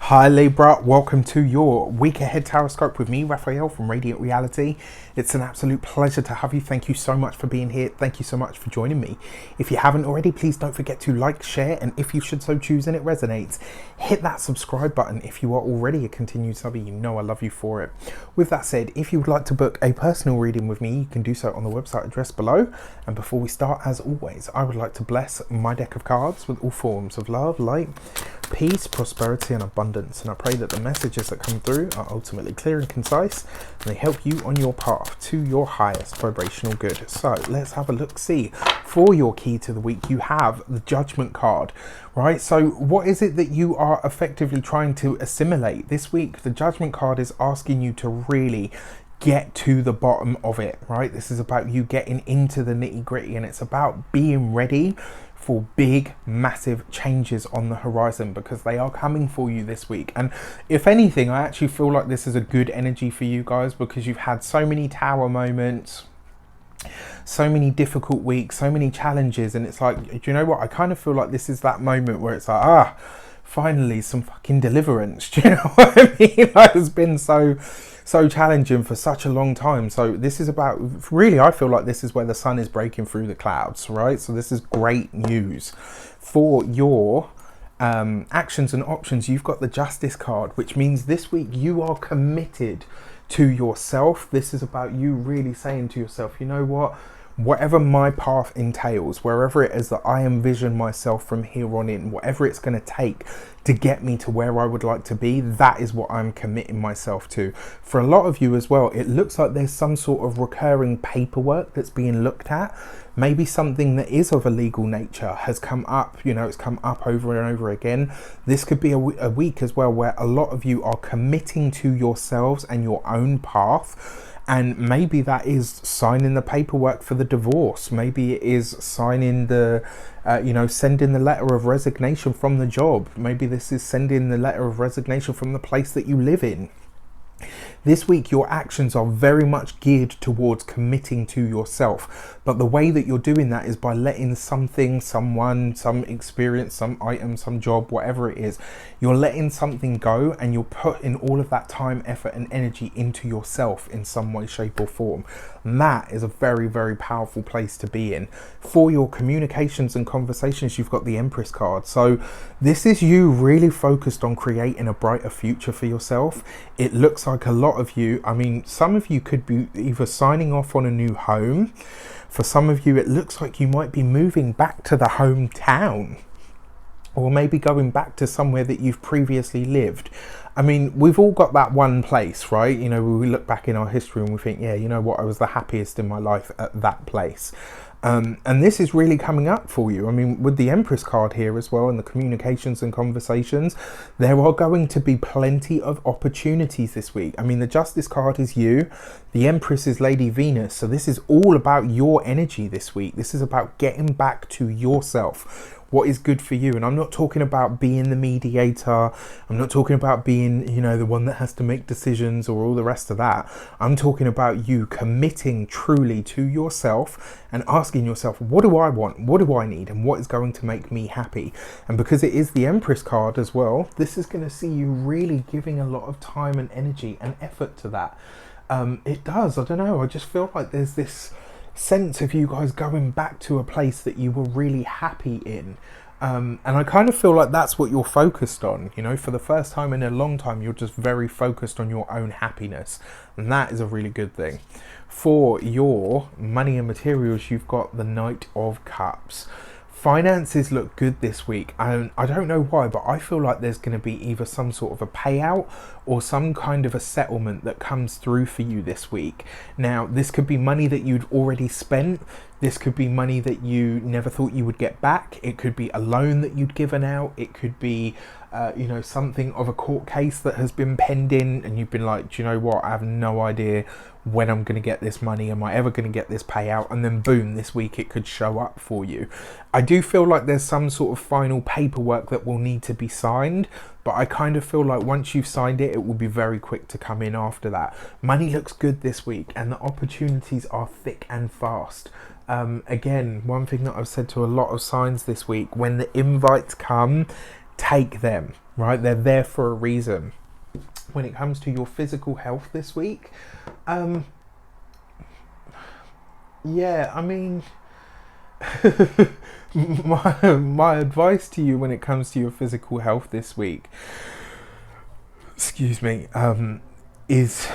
Hi Libra, welcome to your week ahead tarot with me, Raphael from Reydiant Reality. It's an absolute pleasure to have you. Thank you so much for being here. Thank you so much for joining me. If you haven't already, please don't forget to like, share, and if you should so choose and it resonates, hit that subscribe button. If you are already a continued subby, you know I love you for it. With that said, if you would like to book a personal reading with me, you can do so on the website address below. And before we start, as always, I would like to bless my deck of cards with all forms of love, light, peace, prosperity, and abundance. And I pray that the messages that come through are ultimately clear and concise, and they help you on your path to your highest vibrational good. So let's have a look-see. For your key to the week, you have the Judgment card, right? So what is it that you are effectively trying to assimilate this week? The Judgment card is asking you to really get to the bottom of it, right? This is about you getting into the nitty-gritty, and it's about being ready for big, massive changes on the horizon, because they are coming for you this week. And if anything, I actually feel like this is a good energy for you guys, because you've had so many tower moments, so many difficult weeks, so many challenges, and it's like, do you know what? I kind of feel like this is that moment where it's like, finally some fucking deliverance. Do you know what I mean? Like, it's been so challenging for such a long time. So this is about, really, I feel like this is where the sun is breaking through the clouds, right? So this is great news for your actions and options. You've got the Justice card, which means this week you are committed to yourself. This is about you really saying to yourself, you know what? Whatever my path entails, wherever it is that I envision myself from here on in, whatever it's going to take to get me to where I would like to be, that is what I'm committing myself to. For a lot of you as well, it looks like there's some sort of recurring paperwork that's being looked at. Maybe something that is of a legal nature has come up, you know, it's come up over and over again. This could be a week as well where a lot of you are committing to yourselves and your own path. And maybe that is signing the paperwork for the divorce. Maybe it is signing the, sending the letter of resignation from the job. Maybe this is sending the letter of resignation from the place that you live in. This week, your actions are very much geared towards committing to yourself. But the way that you're doing that is by letting something, someone, some experience, some item, some job, whatever it is, you're letting something go, and you're putting all of that time, effort, and energy into yourself in some way, shape, or form. And that is a very, very powerful place to be in. For your communications and conversations, you've got the Empress card. So this is you really focused on creating a brighter future for yourself. It looks like a lot of you, I mean, some of you could be either signing off on a new home. For some of you, it looks like you might be moving back to the hometown, or maybe going back to somewhere that you've previously lived. I mean, we've all got that one place, right? You know, we look back in our history and we think, yeah, you know what, I was the happiest in my life at that place. And this is really coming up for you. I mean, with the Empress card here as well, and the communications and conversations, there are going to be plenty of opportunities this week. I mean, the Justice card is you. The Empress is Lady Venus. So this is all about your energy this week. This is about getting back to yourself. What is good for you? And I'm not talking about being the mediator. I'm not talking about being, you know, the one that has to make decisions or all the rest of that. I'm talking about you committing truly to yourself and asking yourself, what do I want? What do I need? And what is going to make me happy? And because it is the Empress card as well, this is going to see you really giving a lot of time and energy and effort to that. It does. I don't know. I just feel like there's this sense of you guys going back to a place that you were really happy in, and I kind of feel like that's what you're focused on. You know, for the first time in a long time, you're just very focused on your own happiness, and that is a really good thing. For your money and materials, you've got the Knight of Cups. Finances look good this week, and I don't know why, but I feel like there's going to be either some sort of a payout or some kind of a settlement that comes through for you this week. Now, this could be money that you'd already spent. This could be money that you never thought you would get back. It could be a loan that you'd given out. It could be, something of a court case that has been pending, and you've been like, do you know what? I have no idea when I'm going to get this money. Am I ever going to get this payout? And then boom, this week it could show up for you. I do feel like there's some sort of final paperwork that will need to be signed, but I kind of feel like once you've signed it, it will be very quick to come in after that. Money looks good this week, and the opportunities are thick and fast. Again, one thing that I've said to a lot of signs this week, when the invites come, take them. right? They're there for a reason. When it comes to your physical health this week, yeah, I mean, my advice to you when it comes to your physical health this week, excuse me, is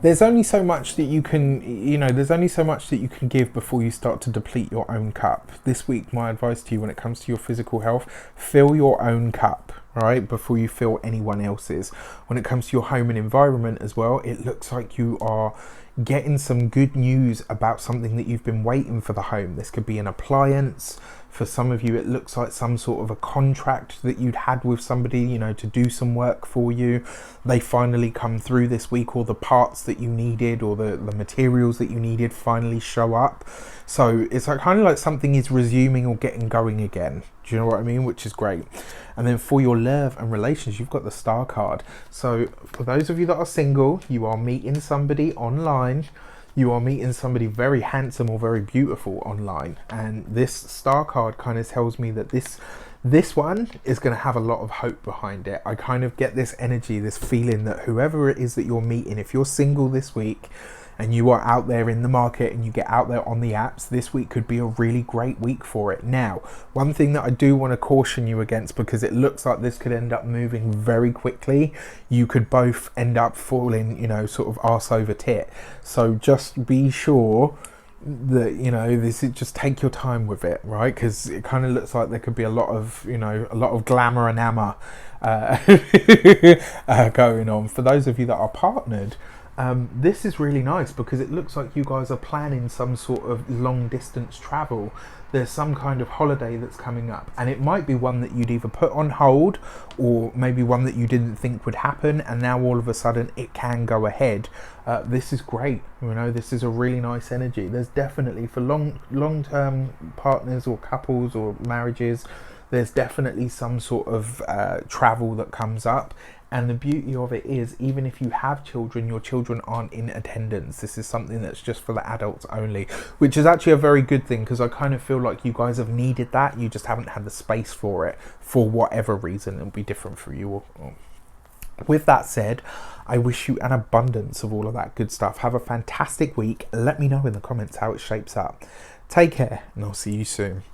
there's only so much that you can, there's only so much that you can give before you start to deplete your own cup. This week, my advice to you when it comes to your physical health, fill your own cup, right, before you fill anyone else's. When it comes to your home and environment as well, it looks like you are getting some good news about something that you've been waiting for the home. This could be an appliance. For some of you, it looks like some sort of a contract that you'd had with somebody, to do some work for you. They finally come through this week, or the parts that you needed or the materials that you needed finally show up. So it's like kind of like something is resuming or getting going again. Do you know what I mean? Which is great. And then for your love and relations, you've got the Star card. So for those of you that are single, you are meeting somebody online. You are meeting somebody very handsome or very beautiful online, and this Star card kind of tells me that this one is going to have a lot of hope behind it. I kind of get this energy, this feeling that whoever it is that you're meeting, if you're single this week and you are out there in the market and you get out there on the apps, this week could be a really great week for it. Now, one thing that I do want to caution you against, because it looks like this could end up moving very quickly, you could both end up falling, sort of arse over tit. So just be sure that, this is, just take your time with it, right? Because it kind of looks like there could be a lot of glamour and glamour going on. For those of you that are partnered, this is really nice because it looks like you guys are planning some sort of long distance travel. There's some kind of holiday that's coming up, and it might be one that you'd either put on hold or maybe one that you didn't think would happen, and now all of a sudden it can go ahead. This is great. This is a really nice energy. There's definitely, for long-term partners or couples or marriages, there's definitely some sort of travel that comes up. And the beauty of it is, even if you have children, your children aren't in attendance. This is something that's just for the adults only, which is actually a very good thing, because I kind of feel like you guys have needed that. You just haven't had the space for it for whatever reason. It'll be different for you. With that said, I wish you an abundance of all of that good stuff. Have a fantastic week. Let me know in the comments how it shapes up. Take care, and I'll see you soon.